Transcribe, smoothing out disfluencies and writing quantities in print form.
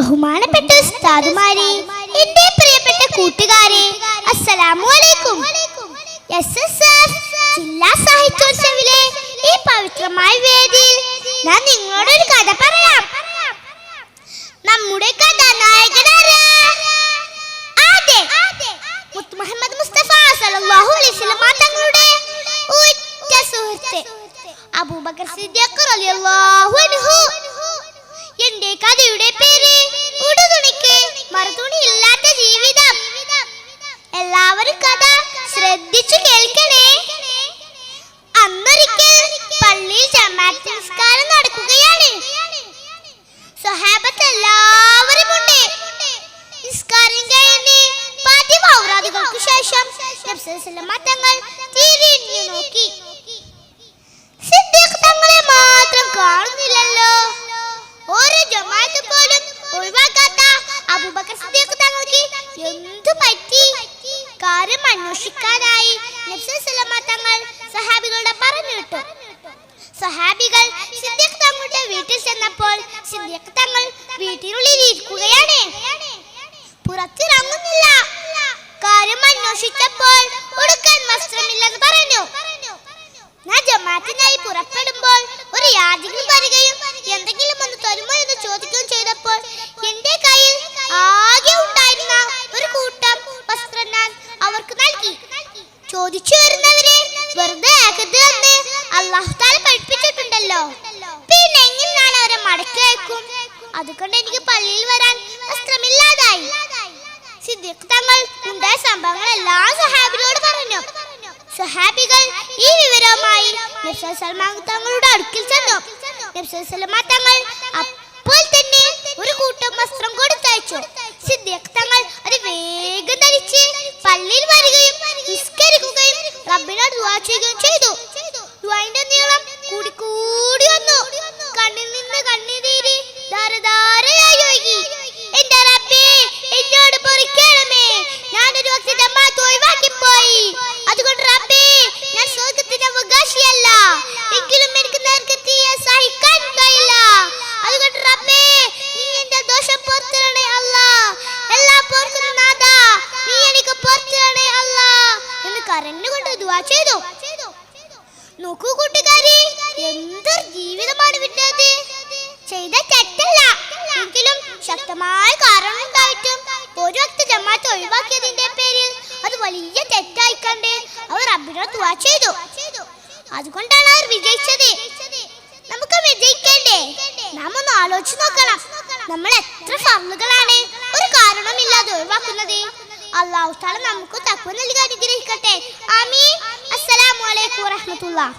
ബഹുമാനപ്പെട്ട ഉസ്താദുമാരെ, എൻ്റെ പ്രിയപ്പെട്ട കൂട്ടുകാരെ, അസ്സലാമു അലൈക്കും. എസ്എസ്എഫ് ജില്ലാ സാഹിത്യോത്സവിലെ ഈ പവിത്രമായ വേദിയിൽ ഞാൻ നിങ്ങളോട് ഒരു കഥ പറയാം. നമ്മുടെ കഥാനായകനാണ് മുത്ത് മുഹമ്മദ് മുസ്തഫ സല്ലല്ലാഹു അലൈഹി വസല്ലം തങ്ങളുടെ ഉറ്റ സുഹൃത്ത് അബൂബക്കർ സിദ്ദീഖ് റളിയല്ലാഹു അൻഹു. എൻ്റെ കഥയുടെ പേര് ഉടുതുണിക്ക് മറുതുണി ഇല്ലാത്ത ജീവിതം. എല്ലാവരും കഥ ശ്രദ്ധിച്ചു കേൾക്കണേ. അന്നൊരിക്കൽ പള്ളിയിൽ ജമാഅത്ത് നിസ്കാരം നടക്കുകയാണ്. സ്വഹാബത്ത് എല്ലാവരും ഉണ്ട്. നിസ്കാരം കഴിഞ്ഞ് പതിവ് ഔറാദുകൾക്ക് ശേഷം നബി സല്ലല്ലാഹു അലൈഹി വസല്ലം തങ്ങൾ തിരിഞ്ഞു നോക്കി. സിദ്ദീഖ് തങ്ങളെ മാത്രം കാണുന്നില്ലല്ലോ. ഒരു ജമാഅത്ത് പോലും ഒഴിവാക്കാത്ത അബൂബക്കർ സിദ്ദീഖ് തങ്ങൾക്ക് എന്തു പറ്റി? കാര്യം അന്വേഷിക്കാനായി നബി സല്ലല്ലാഹു അലൈഹി വസല്ലം തങ്ങൾ സഹാബികളോട് പറഞ്ഞു വിട്ടു. സഹാബികൾ സിദ്ദീഖ് തങ്ങളുടെ വീട്ടിൽ ചെന്നപ്പോൾ സിദ്ദീഖ് തങ്ങൾ വീട്ടിനുള്ളിൽ ഇരിക്കുകയാണ്. പുറത്തിറങ്ങുന്നില്ല. കാര്യം അന്വേഷിച്ചപ്പോൾ ഉടുക്കാൻ വസ്ത്രമില്ലെന്ന് പറഞ്ഞു. ഞാൻ ജമാഅത്തിനായി പുറപ്പെടുമ്പോൾ ഒരു യാചകൻ വരികയും എന്തെങ്കിലും ഒന്ന് തരുമോ എന്ന് ചോദിക്കുകയും ചെയ്തപ്പോൾ എന്റെ കയ്യിൽ ആകെ ഉണ്ടായിരുന്ന ഒരു കൂട്ടം വസ്ത്രം ഞാൻ അവർക്ക് നൽകി. ചോദിച്ചു വരുന്നവരെ വെറുതെ ആകരുത് എന്ന് അല്ലാഹു തആല പഠിപ്പിച്ചിട്ടുണ്ടല്ലോ. പിന്നെ എങ്ങനെ ഞാൻ അവരെ മടക്കി അയക്കും? അതുകൊണ്ട് എനിക്ക് പള്ളിയിൽ വരാൻ വസ്ത്രമില്ലാതായി. സിദ്ദീഖ് തങ്ങൾ ഉണ്ടായ സംഭവങ്ങളെല്ലാം സഹാബികളോട് പറഞ്ഞു. സഹാബികൾ ഈ വിവരവുമായി നബി സല്ലല്ലാഹു അലൈഹി വസല്ലം തങ്ങളുടെ അടുക്കൽ ചെന്നു. നബി സല്ലല്ലാഹു അലൈഹി വസല്ലം തങ്ങൾ അപ്പോൾ തന്നെ ഒരു കൂട്ടം വസ്ത്രം കൊടുത്തയച്ചു. സിദ്ദീഖ് തങ്ങൾ അത് വേഗം ധരിച്ച് പള്ളിയിൽ വരികയും നിസ്കരിക്കുകയും റബ്ബിനോട് ദുആ ചെയ്യുകയും ചെയ്തു. ദുആന്റെ നീളം കൂടി വന്നു. കണ്ണിൽ നിന്ന് കണ്ണുനീര് ധാരധാരയായി ഒഴുകി. എന്റെ റബ്ബേ, എന്നോട് പൊറുക്കണമേ. ഞാനൊരു വക്ത ജമാഅത്ത് ഒഴിവാക്കിപ്പോയി. അതുകൊണ്ട് റബ്ബേ, ഞാൻ സ്വർഗ്ഗത്തിന്റെ അവകാശിയല്ല. എങ്കിലും എനിക്ക് നരകത്തിയെ സഹിക്കാൻ കഴിയില്ല. അതുകൊണ്ട് റബ്ബേ, നീ എന്റെ ദോഷം പൊറുത്തരണേ അല്ലാ. എല്ലാം പൊറുക്കുന്ന നാഥാ, നീ എനിക്ക് പൊറുത്തരണേ അല്ലാ എന്ന് കരഞ്ഞുകൊണ്ട് ദുആ ചെയ്തു. നോക്കൂ കൂട്ടുകാരെ, എന്തൊരു ജീവിതമാണ് വിട്ടത്. ചെയ്ത തെറ്റല്ല, എങ്കിലും ശക്തമായ കാരണം ഉണ്ടായിട്ടും ഒരു വക്ത ജമാഅത്ത് ഒഴിവാക്കിയതിന്റെ പേരിൽ അത് വലിയ തെറ്റായി കണ്ട് അവർ റബ്ബിനോട് ദുആ ചെയ്തു. അതുകൊണ്ടാണ് അവർ വിജയിച്ചത്. നമുക്ക് വിജയിക്കണ്ടേ? നാം ഒന്ന് ആലോചിച്ച് നോക്കണം. നമ്മൾ എത്ര ഫർളുകളാണ് ഒരു കാരണമില്ലാതെ ഒഴിവാക്കുന്നത്. അല്ലാഹു തആല നമുക്ക് തഖ്വ നൽകി അനുഗ്രഹിക്കട്ടെ. ആമീൻ. അസ്സലാമു അലൈക്കും വറഹ്മത്തുള്ളാഹി.